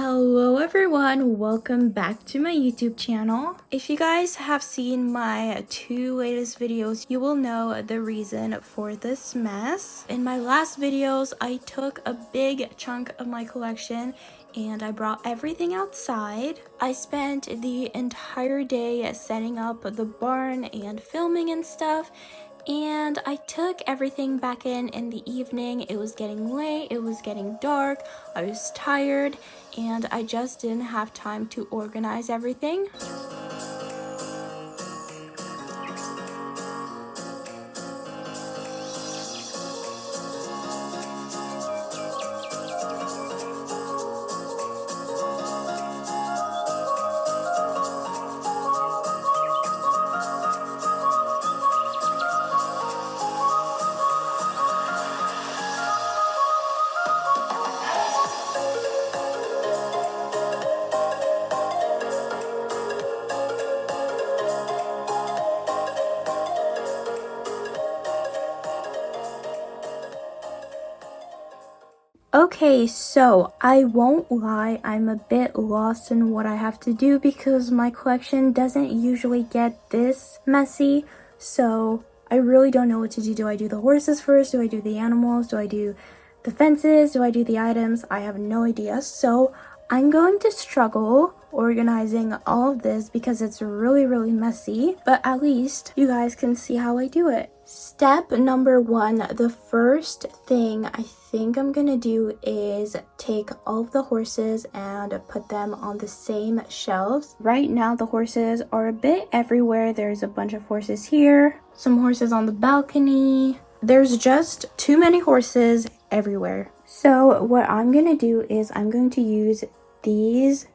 Hello everyone, welcome back to my YouTube channel. If you guys have seen my two latest videos, you will know the reason for this mess. In my last videos, I took a big chunk of my collection and I brought everything outside. I spent the entire day setting up the barn and filming and stuff. And I took everything back in the evening. It was getting late, it was getting dark, I was tired, and I just didn't have time to organize everything. Okay, so I won't lie, I'm a bit lost in what I have to do because my collection doesn't usually get this messy. So I really don't know what to do. Do I do the horses first? Do I do the animals? Do I do the fences? Do I do the items? I have no idea. So I'm going to struggle organizing all of this because it's really messy, but at least you guys can see how I do it. Step number one, the first thing I think I'm gonna do is take all of the horses and put them on the same shelves. Right now the horses are a bit everywhere. There's a bunch of horses here, some horses on the balcony. There's just too many horses everywhere. So what I'm gonna do is I'm going to use these,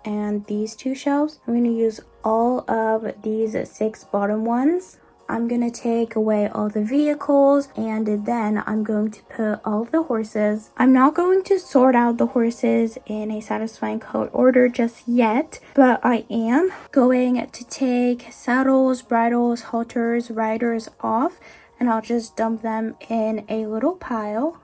and these two shelves. I'm gonna use all of these 6 bottom ones. I'm gonna take away all the vehicles and then I'm going to put all of the horses. I'm not going to sort out the horses in a satisfying color order just yet, but I am going to take saddles, bridles, halters, riders off, and I'll just dump them in a little pile.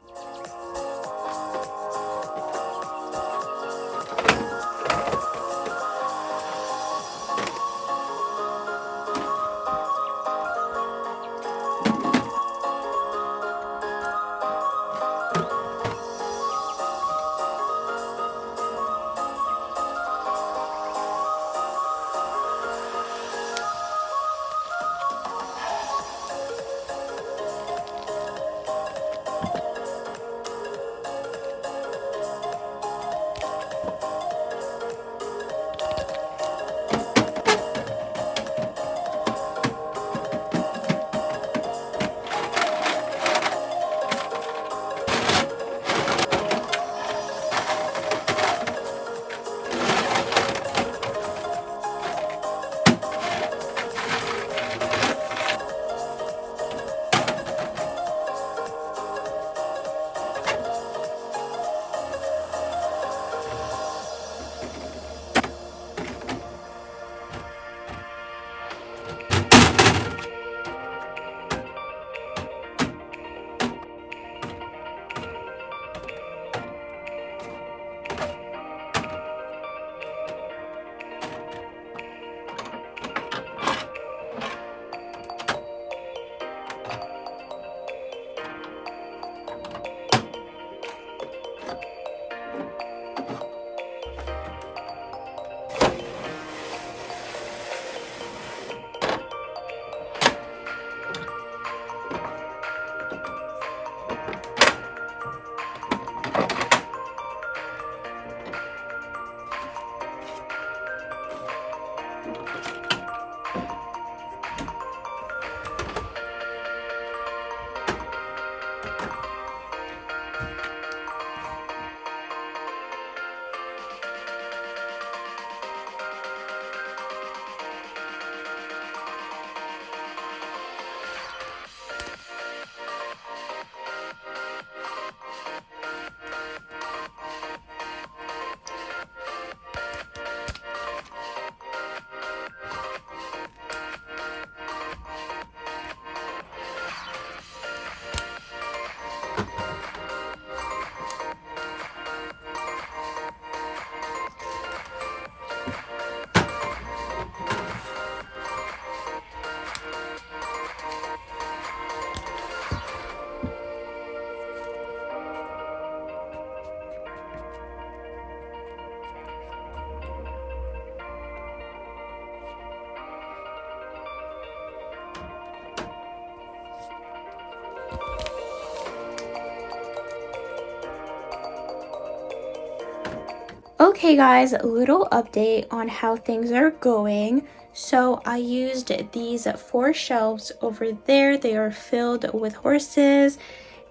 Okay guys, a little update on how things are going. So I used these 4 shelves over there. They are filled with horses.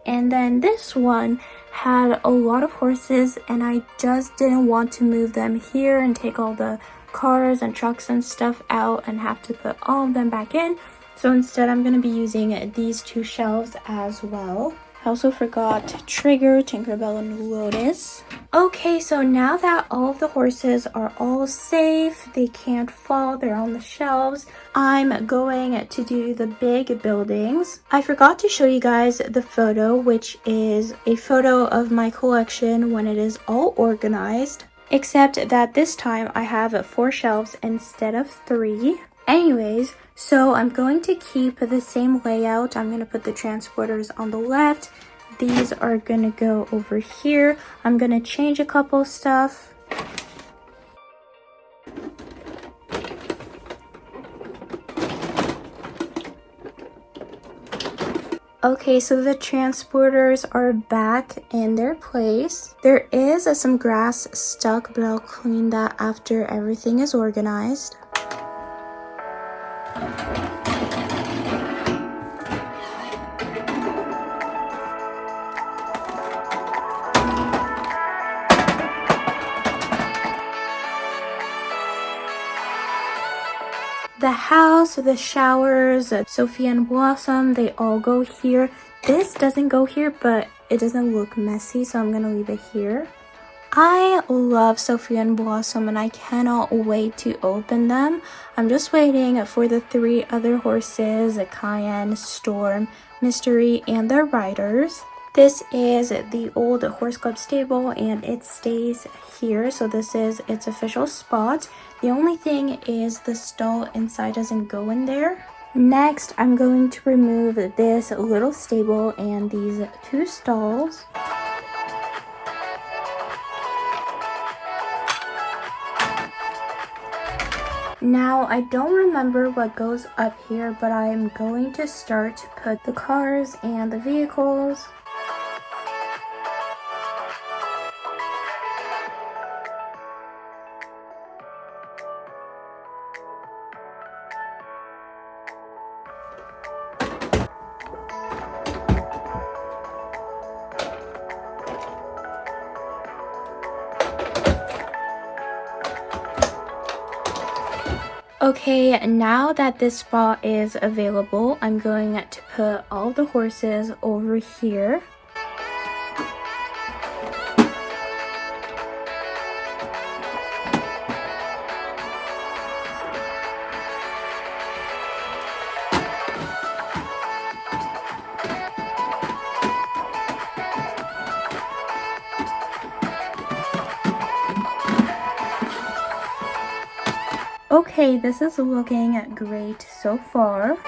And then this one had a lot of horses and I just didn't want to move them here and take all the cars and trucks and stuff out and have to put all of them back in. So instead I'm going to be using these 2 shelves as well. I also forgot Trigger, Tinkerbell, and Lotus. Okay, so now that all of the horses are all safe, they can't fall, they're on the shelves, I'm going to do the big buildings. I forgot to show you guys the photo, which is a photo of my collection when it is all organized, except that this time I have 4 shelves instead of 3. Anyways, so I'm going to keep the same layout. I'm going to put the transporters on the left. These are going to go over here. I'm going to change a couple stuff. Okay, so the transporters are back in their place. There is some grass stuck, but I'll clean that after everything is organized. The house, the showers, Sophia and Blossom, they all go here. This doesn't go here, but it doesn't look messy, so I'm gonna leave it here. I love Sophia and Blossom and I cannot wait to open them. I'm just waiting for the 3 other horses, Cayenne, Storm, Mystery, and their riders. This is the old horse club stable and it stays here, so this is its official spot. The only thing is the stall inside doesn't go in there. Next, I'm going to remove this little stable and these 2 stalls. Now, I don't remember what goes up here, but I am going to start to put the cars and the vehicles. Okay, now that this spot is available, I'm going to put all the horses over here. Okay, this is looking great so far.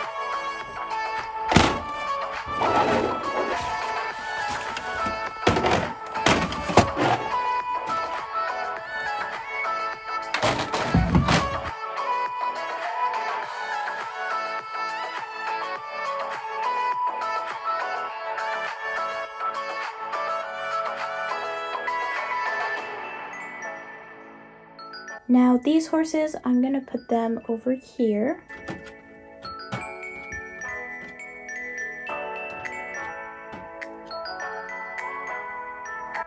Now these horses, I'm gonna put them over here.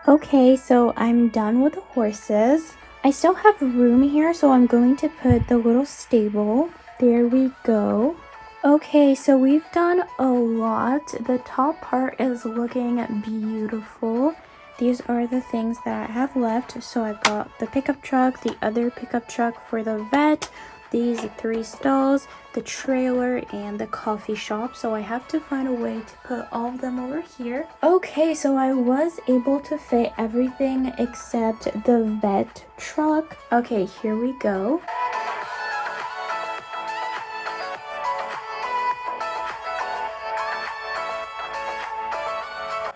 Okay, so I'm done with the horses. I still have room here, so I'm going to put the little stable. There we go. Okay, so we've done a lot. The top part is looking beautiful. These are the things that I have left. So I've got the pickup truck, the other pickup truck for the vet, these 3 stalls, the trailer, and the coffee shop. So I have to find a way to put all of them over here. Okay, so I was able to fit everything except the vet truck. Okay, here we go.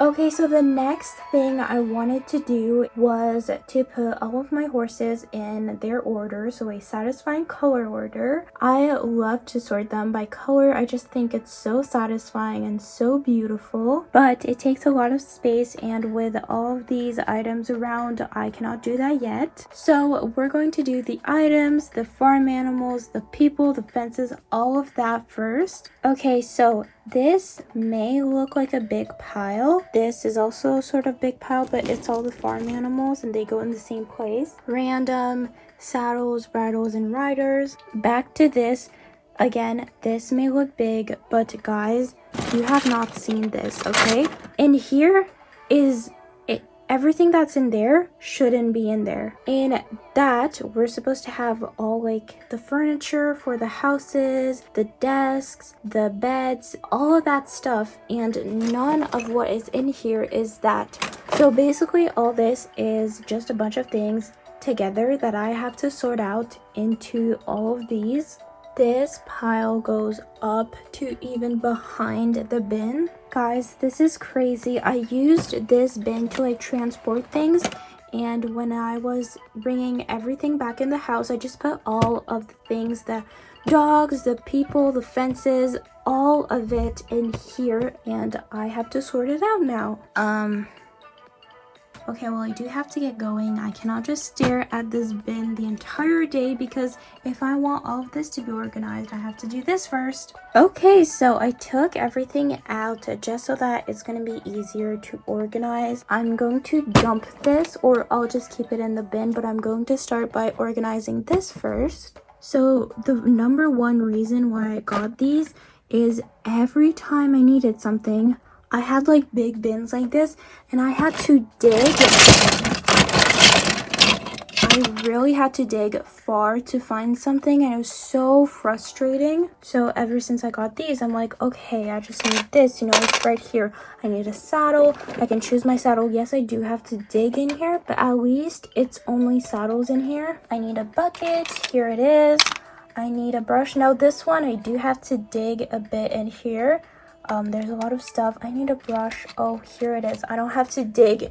Okay, so the next thing I wanted to do was to put all of my horses in their order, so a satisfying color order. I love to sort them by color. I just think it's so satisfying and so beautiful, but it takes a lot of space, and with all of these items around, I cannot do that yet. So we're going to do the items, the farm animals, the people, the fences, all of that first. Okay, so this may look like a big pile. This is also sort of big pile, but it's all the farm animals and they go in the same place. Random saddles, bridles, and riders. Back to this. Again, this may look big, but guys, you have not seen this, okay? In here is it. Everything that's in there shouldn't be in there. In that, we're supposed to have all like the furniture for the houses, the desks, the beds, all of that stuff, and none of what is in here is that. So basically all this is just a bunch of things together that I have to sort out into all of these. This pile goes up to even behind the bin. Guys, this is crazy. I used this bin to like transport things, and when I was bringing everything back in the house, I just put all of the things, the dogs, the people, the fences, all of it in here, and I have to sort it out now. Okay, well, I do have to get going. I cannot just stare at this bin the entire day because if I want all of this to be organized, I have to do this first. Okay, so I took everything out just so that it's going to be easier to organize. I'm going to dump this, or I'll just keep it in the bin, but I'm going to start by organizing this first. So the number one reason why I got these is every time I needed something, I had like big bins like this and I had to dig. I really had to dig far to find something and it was so frustrating. So ever since I got these, I'm like, okay, I just need this, you know, it's right here. I need a saddle. I can choose my saddle. Yes, I do have to dig in here, but at least it's only saddles in here. I need a bucket. Here it is. I need a brush. Now this one, I do have to dig a bit in here. There's a lot of stuff. I need a brush. Oh, here it is. I don't have to dig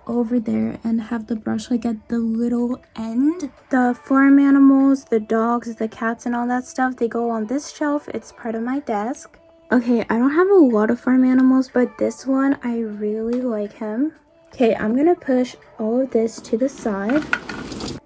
over there and have the brush like at the little end. The farm animals, the dogs, the cats, and all that stuff, they go on this shelf. It's part of my desk. Okay, I don't have a lot of farm animals, but this one, I really like him. Okay, I'm gonna push all of this to the side.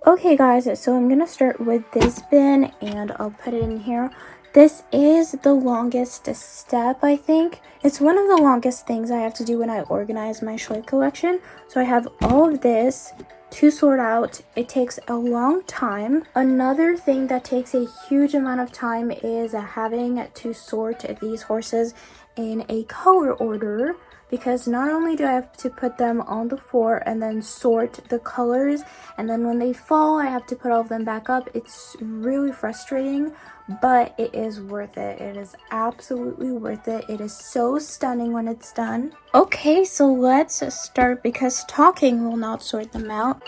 Okay guys, so I'm gonna start with this bin and I'll put it in here. This is the longest step, I think. It's one of the longest things I have to do when I organize my Schleich collection. So I have all of this to sort out. It takes a long time. Another thing that takes a huge amount of time is having to sort these horses in a color order, because not only do I have to put them on the floor and then sort the colors, and then when they fall I have to put all of them back up. It's really frustrating, but it is worth it. It is absolutely worth it. It is so stunning when it's done. Okay, so let's start because talking will not sort them out.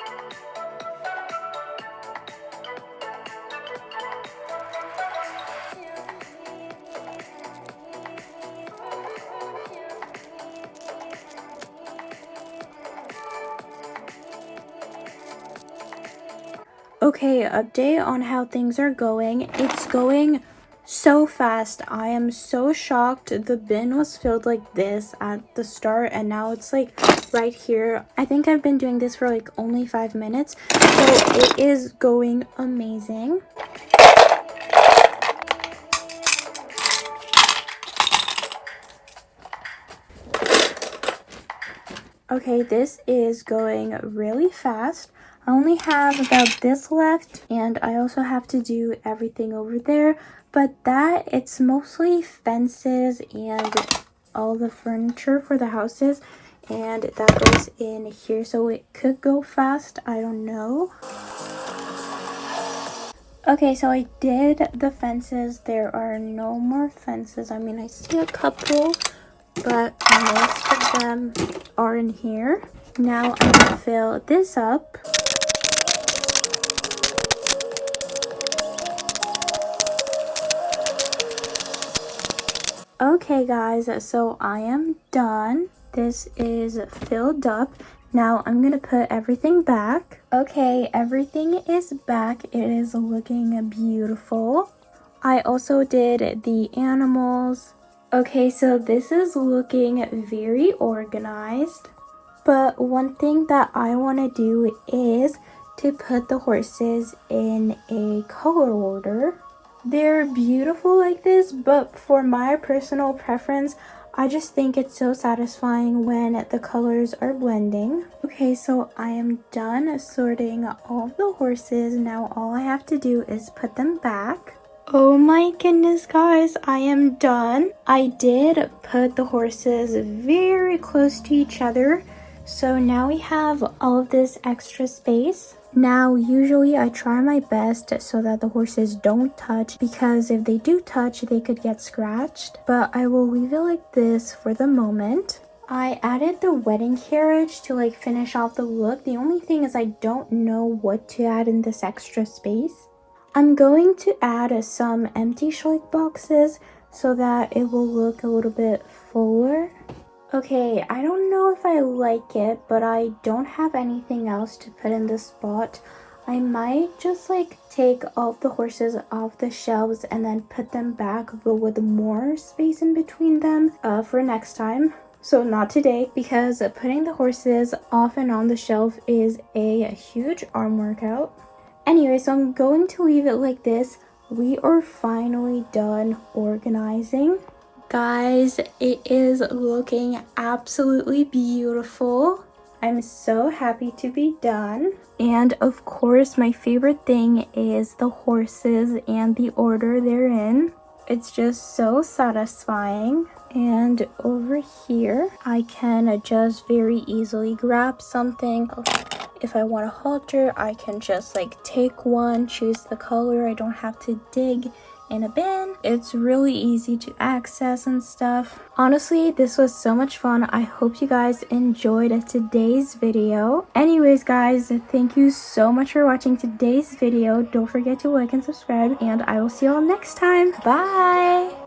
Okay, update on how things are going. It's going so fast. I am so shocked. The bin was filled like this at the start and now it's like right here. I think I've been doing this for like only 5 minutes, so it is going amazing. Okay, this is going really fast. I only have about this left, and I also have to do everything over there, but that, it's mostly fences and all the furniture for the houses, and that goes in here, so it could go fast. I don't know. Okay, so I did the fences. There are no more fences. I mean, I see a couple, but most of them are in here. Now I'm gonna fill this up. Okay guys, so I am done. this is filled up. Now I'm gonna put everything back. Okay, everything is back. It is looking beautiful. I also did the animals. Okay, so this is looking very organized. But one thing that I want to do is to put the horses in a color order. They're beautiful like this, but for my personal preference, I just think it's so satisfying when the colors are blending. Okay, so I am done sorting all of the horses. Now all I have to do is put them back. Oh my goodness, guys, I am done. I did put the horses very close to each other. So now we have all of this extra space. Now, usually I try my best so that the horses don't touch, because if they do touch, they could get scratched. But I will leave it like this for the moment. I added the wedding carriage to like finish off the look. The only thing is I don't know what to add in this extra space. I'm going to add some empty Schleich boxes so that it will look a little bit fuller. Okay, I don't know if I like it, but I don't have anything else to put in this spot. I might just like take all of the horses off the shelves and then put them back, but with more space in between them for next time. So not today, because putting the horses off and on the shelf is a huge arm workout. Anyway, so I'm going to leave it like this. We are finally done organizing. Guys, it is looking absolutely beautiful. I'm so happy to be done. And of course, my favorite thing is the horses and the order they're in. It's just so satisfying. And over here, I can just very easily grab something. If I want a halter, I can just like take one, choose the color. I don't have to dig in a bin. It's really easy to access and stuff. Honestly, this was so much fun. I hope you guys enjoyed today's video. Anyways, guys, thank you so much for watching today's video. Don't forget to like and subscribe, and I will see you all next time. Bye!